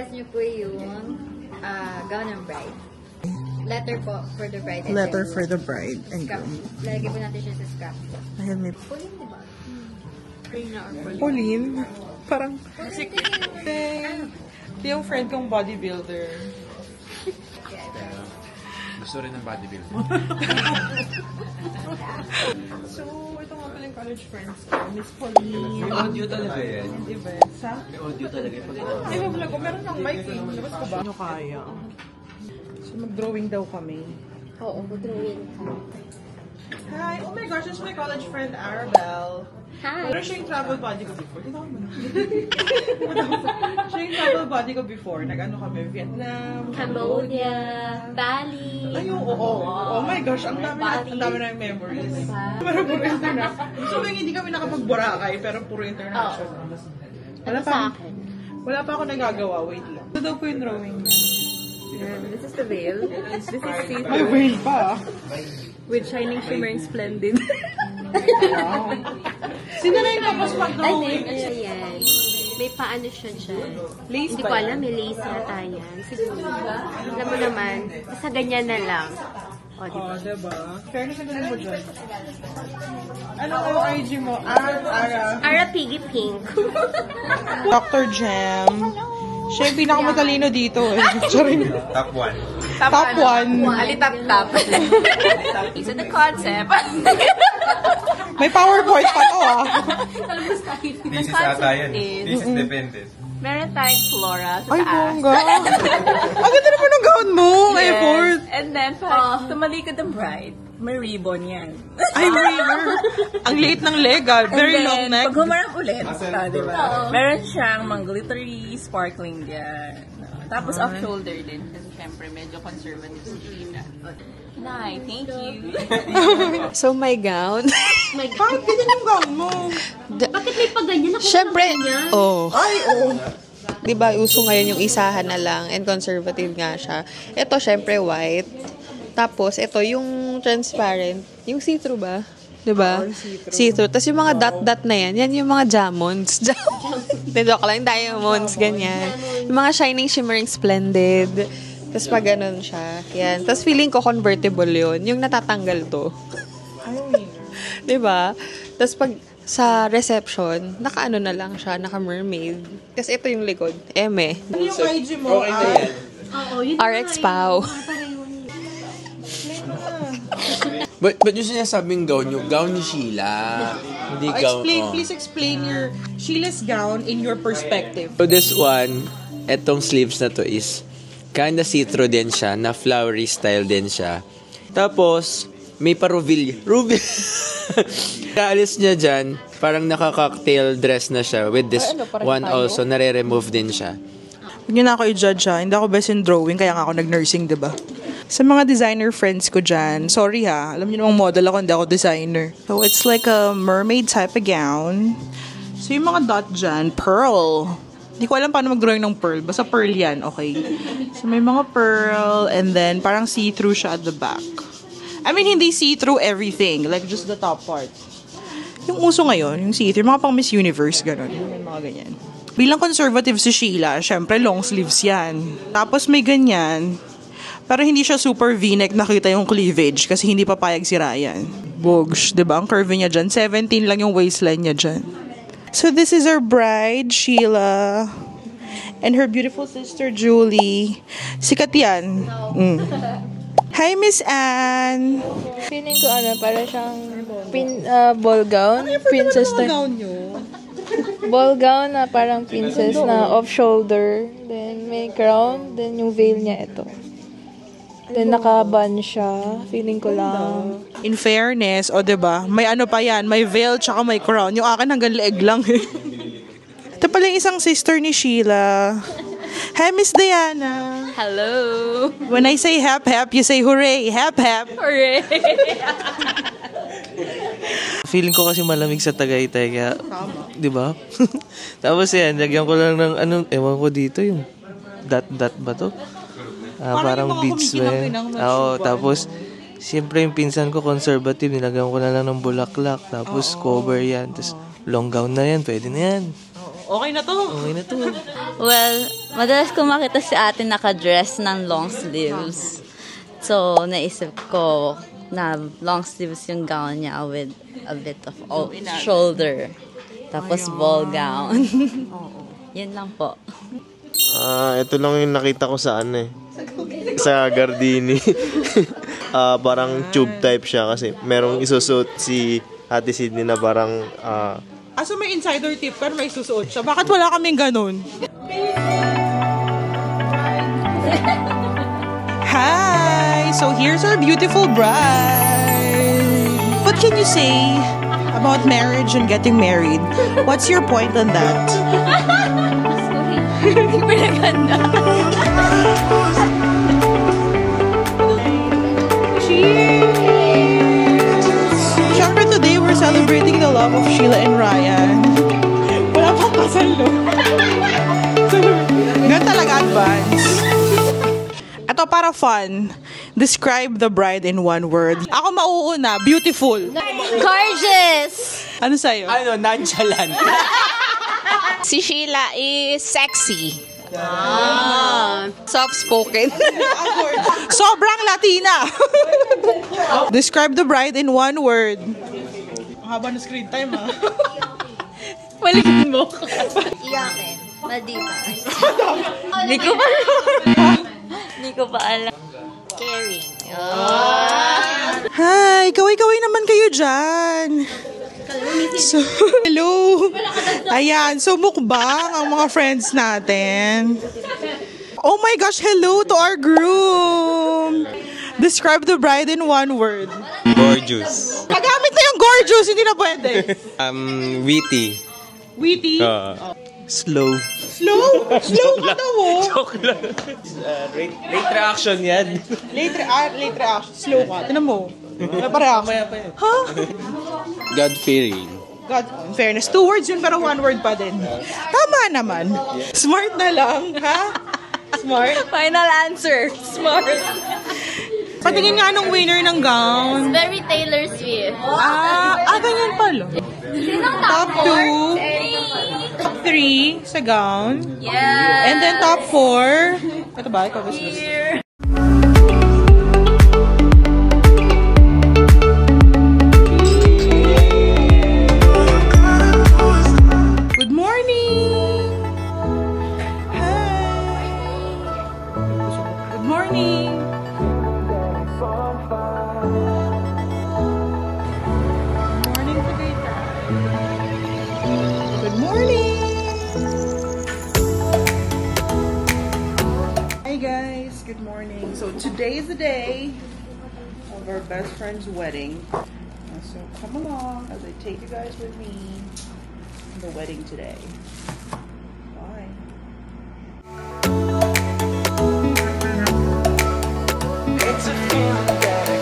I-guess niyo po yung gown ng bride. Letter po for the bride and Letter groom. for the bride and Scrap. groom. Lalagyan po natin siya sa scrap. Ayan, may Pauline, di ba? Pauline. Parang, yung friend kong bodybuilder. Gusto rin ng bodybuilding. So, ito nga pala yung college friends ko. Miss Pauline. May audio talaga yan. And Yvette. Sa? May audio talaga yung pag-ito. Ay, vlog ko. Meron ng mic eh. Labas ko ba? Ano kaya? So, mag-drawing daw kami. Oo, drawing. Hi! Oh my gosh, this is my college friend, Arabelle. Hi! Pero siya yung travel buddy ko before. Ito mo na. Siya yung travel buddy ko before. Nag-ano kami, Vietnam, Cambodia, Bali. Ay, oo. Oh my gosh, ang dami na yung memories. Pero puro international. So, hindi kami nakapag-Boracay, pero puro international. Wala pa ako nagagawa. Wait lang. Ito daw po yung drawing niya. This is the veil. This is seafood May whale pa. with shining, shimmering, splendid. Wow. Sino na yung tapos mag-drawing? Ayan. May paano siya dyan. Lace Hindi ba ko yan? alam, may lace yata yan. Siguro. Alam mo naman, sa ganyan na lang. O, di ba? Oh, diba? Fairness ang galing mo dyan. Ano ang IG mo? Ara. Ara Piggy Pink. Dr. Jam. Siya yung pinakamatalino dito eh. Charing. Top 1. Top 1. Alitap-tap. So the concept. May PowerPoint pa to ah. This is ata yan. This is dependent. Meron tayong flora sa Ay, taas. bongga. Ang ganda naman ng gown mo. May effort. And then, pag tumalikod ang bride, may ribbon yan. Ay, river. Ang liit ng leg ah. Very And long then, neck. pag humarap ulit, diba? Meron siyang mga glittery, sparkling dyan. Tapos off-shoulder din. Kasi syempre, medyo conservative si Sheena. Nay, thank you. So, my gown. Bakit ganyan yung gown mo? Bakit may paganyan? Ako Siyempre, oh. Ay, oo. Diba, uso ngayon yung isahan na lang and conservative nga siya. Ito, syempre, white. Tapos, ito, yung transparent. Yung see-through ba? Diba? See-through. Tapos yung mga dot-dot na yan, yan yung mga diamonds. Joke lang, diamonds, ganyan. Yung mga shining, shimmering, splendid. Tapos pag ganun siya. Yan. Tapos feeling ko convertible yun. Yung natatanggal to. Diba? Tapos pag sa reception, naka-ano na lang siya, naka-mermaid. Kasi ito yung likod. Eme. Ano yung IG mo? Okay na yan. Oo, yun RX Pau. But yung sinasabing gown yung gown ni Sheila. Hindi gown. Please explain your Sheila's gown in your perspective. So this one, etong sleeves na to is kinda see-through din siya, na flowery style din siya. Tapos, may pa-rubil. Kaalis niya dyan, parang naka-cocktail dress na siya. With this one also, nare-remove din siya. Huwag niyo na ako i-judge ha. Hindi ako best in drawing, kaya nga ako nag-nursing, diba? Sa mga designer friends ko dyan, sorry ha, alam niyo namang model ako, hindi ako designer. So, it's like a mermaid type of gown. So, yung mga dot dyan, pearl. Hindi ko alam paano mag-drawing ng pearl. Basta pearl yan, okay? So, may mga pearl, and then parang see-through siya at the back. I mean, hindi see-through everything, like just the top part. Yung uso ngayon, yung see-through, mga pang Miss Universe, gano'n. May mga ganyan. Bilang conservative si Sheila, syempre long sleeves yan. Tapos may ganyan. Pero hindi siya super v-neck, nakita yung cleavage kasi hindi papayag si Ryan. Bogs, diba? Ang curve niya dyan. 17 lang yung waistline niya dyan. So this is our bride, Sheila. And her beautiful sister, Julie. Sikat yan. Hi, Miss Anne. Feeling ko para siyang ball gown. Princess gown nyo? Ball gown na parang princess na off-shoulder. Then may crown. Then yung veil niya ito. Then naka-bun siya. Feeling ko lang. In fairness, o diba, may ano pa yan, may veil tsaka may crown. Yung akin hanggang leeg lang eh. Ito pala yung isang sister ni Sheila. Hi, Miss Diana. Hello! When I say hap hap, you say hooray. Hap hap. Hooray! Feeling ko kasi malamig sa Tagaytay kaya, di ba? Tapos yan, lagyan ko lang ng anong, ewan ko dito yung dot ba to? Parang beads ba yan? Oo, tapos siyempre yung pinsan ko conservative, nilagyan ko na lang ng bulaklak, tapos cover yan, tapos long gown na yan, pwede na yan. Okay na to. Okay na to. Well, madalas ko makita si ate nakadress ng long sleeves. So, naisip ko na long sleeves yung gown niya with a bit of shoulder. Tapos ball gown. Yun lang po. Ito lang yung nakita ko sa sa Gardini. Parang tube type siya kasi merong isusuot si Ate Sydney na parang So may insider tip ka na may susuot siya. Bakit wala kaming ganun? Hi! So here's our beautiful bride. What can you say about marriage and getting married? What's your point on that? Hindi ko na ganda. Siyempre today we're celebrating the love of Sheila and Ryan. Wala pang kasal, no? Ganun talaga advance. Ito para fun. Describe the bride in one word. Ako mauuna. Beautiful. Gorgeous! Ano sa'yo? Nonchalant. Si Sheila is sexy. Soft-spoken. Sobrang Latina. Describe the bride in one word. Ang haba na screen time, ha? Maligin mo. Iyakin. Madiba. Hindi ko pa alam. Caring. Hi! Kaway-kaway naman kayo dyan. So, hello! Ayan, so mukbang ang mga friends natin. Oh my gosh, hello to our groom! Describe the bride in one word. Gorgeous. Nagamit na yung gorgeous, hindi na pwede. Witty. Witty? Slow. Slow? Slow ka daw, oh. Joke lang. Late reaction yan. Late reaction. Slow ka. Tinan mo. Pareha. Ha? God-fearing. God, in fairness. 2 words yun, pero 1 word pa din. Tama naman. Smart na lang, ha? Smart. Final answer. Smart. Patingin nga nung winner ng gown. Very Taylor Swift. Ganyan pala. Top 2. Top 3 sa gown. Yeah. And then top 4. Ito ba? Ikaw ba sila? Good morning! Hi! Good morning! Good morning! Hi guys, good morning. So today is the day of our best friend's wedding. So come along as I take you guys with me to the wedding today. Bye. It's a feeling that I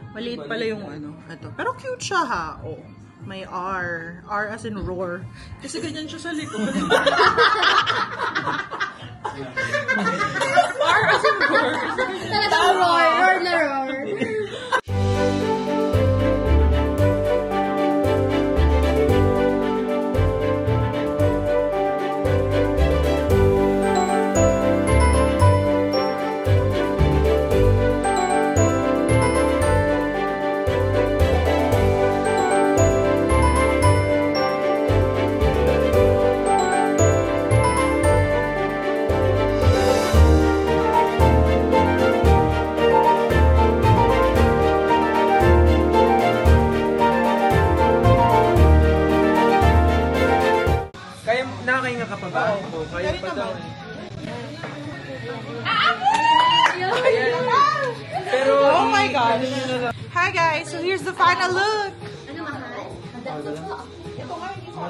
maliit pala yung ito. Pero cute siya ha. Oh, may R. R as in roar. Kasi ganyan siya sa likod. R as in roar. Talagang roar. Roar na roar. Nakakahinga ka pa ba? Oo, kaya pa daw. Oh my gosh. Hi guys, so here's the final look.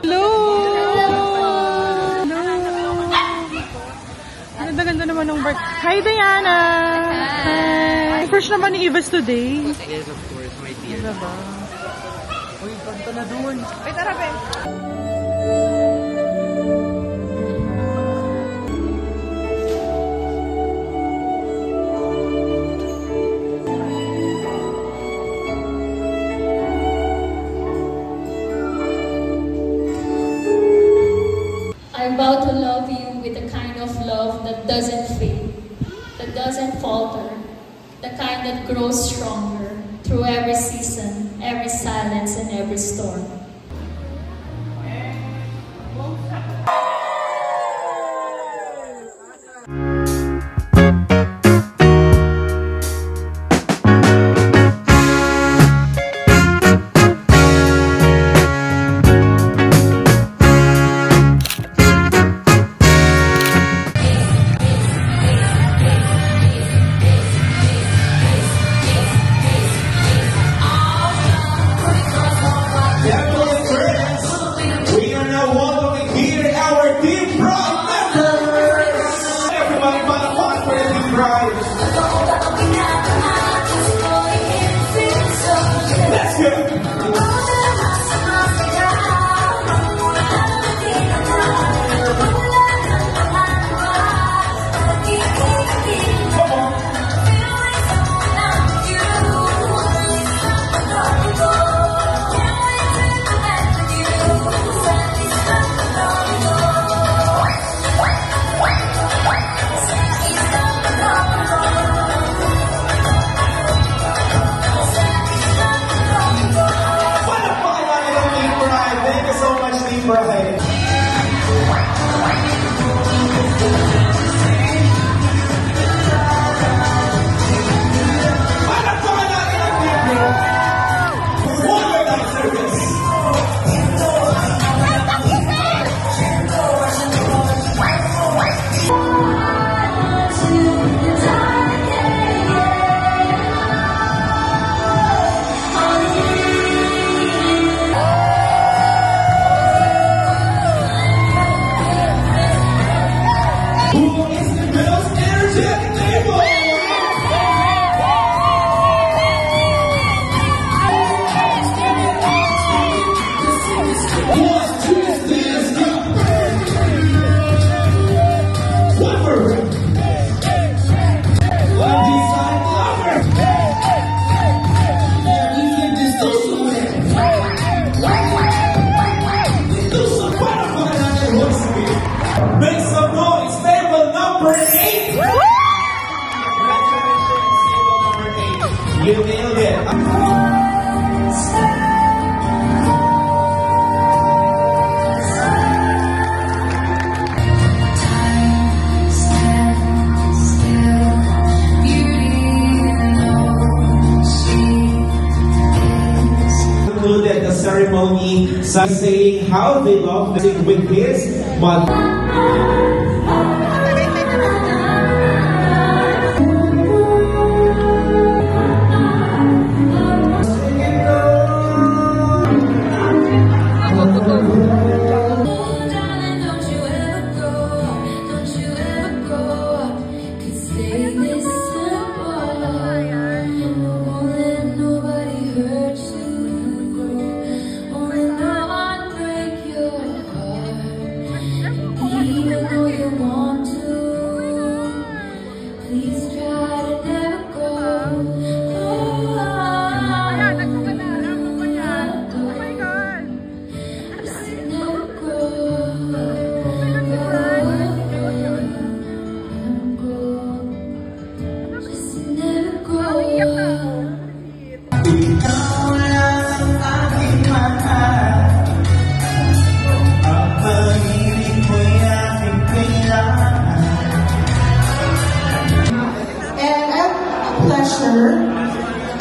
Hello! Ganda-ganda naman ng bar. Hi Diana! Hi! First naman ni Ivas today. Yes, of course, my dear. Diba? Uy, kanta na dun. Ay, tara, Ben. I vow to love you with the kind of love that doesn't fade, that doesn't falter, the kind that grows stronger through every season, every silence, and every storm. Make some noise, table number 8! Congratulations, table number 8. You nailed it. Concluded the ceremony saying how they love music with his mother.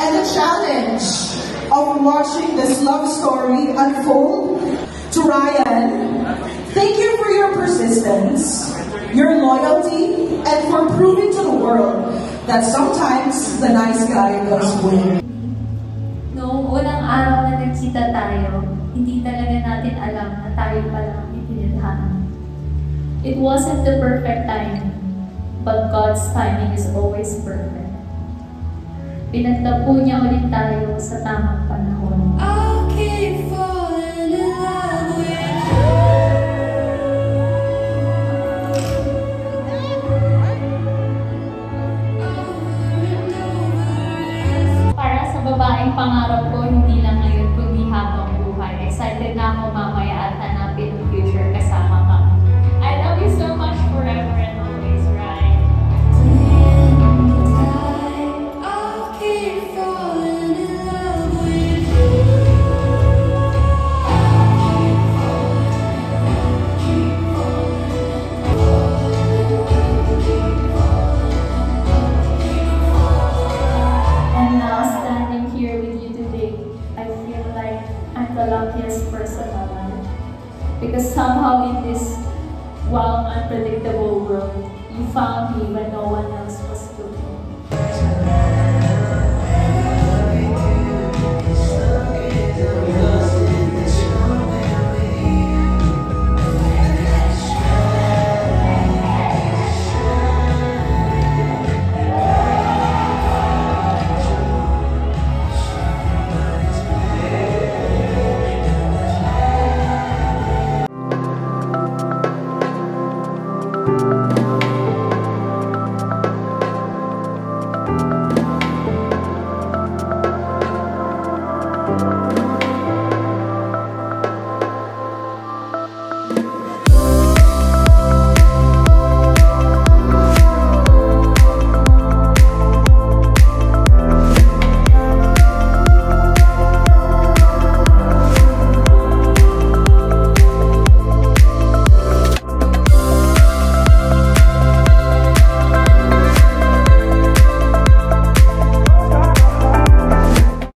And the challenge of watching this love story unfold to Ryan. Thank you for your persistence, your loyalty, and for proving to the world world that sometimes the nice guy does win. Noong unang araw na nagkita tayo, hindi talaga natin alam na tayo palang itinadhana. It wasn't the perfect timing, but God's timing is always perfect. Pinagtapo niya ulit tayo sa tamang panahon. I'll keep falling in love with you. Para sa babaeng pangarap ko, hindi lang ngayon kundi habang buhay. Excited na ako mamaya at hanapin ang future kasama ka. I love you so much forever and always, right? I'll keep falling in love with you. And now standing here with you today, I feel like I'm the luckiest person alive. Because somehow in this wild, unpredictable world, you found me when no one else was looking.